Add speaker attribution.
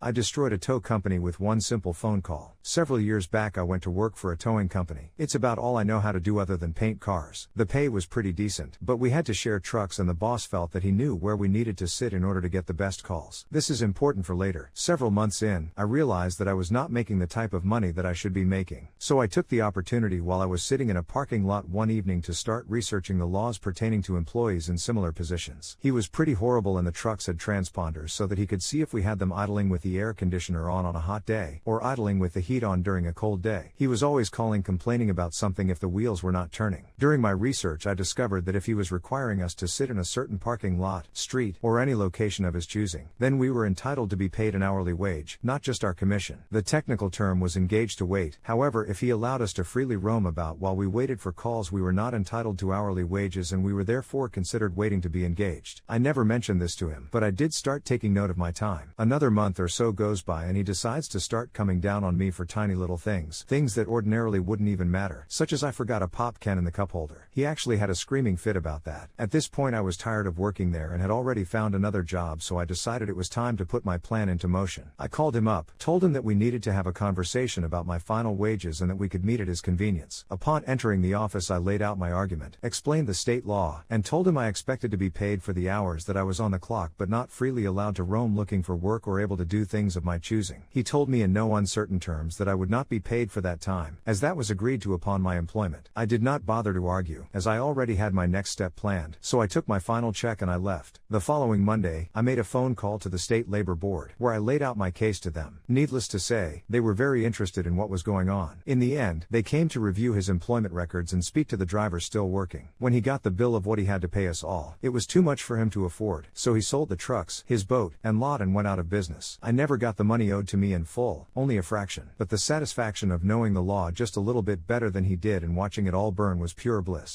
Speaker 1: I destroyed a tow company with one simple phone call. Several years back I went to work for a towing company. It's about all I know how to do other than paint cars. The pay was pretty decent, but we had to share trucks and the boss felt that he knew where we needed to sit in order to get the best calls. This is important for later. Several months in, I realized that I was not making the type of money that I should be making. So I took the opportunity while I was sitting in a parking lot one evening to start researching the laws pertaining to employees in similar positions. He was pretty horrible and the trucks had transponders so that he could see if we had them idling with the air conditioner on a hot day, or idling with the heat on during a cold day. He was always calling complaining about something if the wheels were not turning. During my research I discovered that if he was requiring us to sit in a certain parking lot, street, or any location of his choosing, then we were entitled to be paid an hourly wage, not just our commission. The technical term was engaged to wait. However, if he allowed us to freely roam about while we waited for calls, we were not entitled to hourly wages and we were therefore considered waiting to be engaged. I never mentioned this to him, but I did start taking note of my time. Another month or so goes by and he decides to start coming down on me for tiny little things that ordinarily wouldn't even matter, such as I forgot a pop can in the cup holder. He actually had a screaming fit about that. At this point I was tired of working there and had already found another job, so I decided it was time to put my plan into motion. I called him up, told him that we needed to have a conversation about my final wages and that we could meet at his convenience. Upon entering the office I laid out my argument, explained the state law, and told him I expected to be paid for the hours that I was on the clock but not freely allowed to roam looking for work or able to do things of my choosing. He told me in no uncertain terms that I would not be paid for that time, as that was agreed to upon my employment. I did not bother to argue, as I already had my next step planned, so I took my final check and I left. The following Monday, I made a phone call to the State Labor Board, where I laid out my case to them. Needless to say, they were very interested in what was going on. In the end, they came to review his employment records and speak to the driver still working. When he got the bill of what he had to pay us all, it was too much for him to afford, so he sold the trucks, his boat, and lot and went out of business. I never got the money owed to me in full, only a fraction, but the satisfaction of knowing the law just a little bit better than he did and watching it all burn was pure bliss.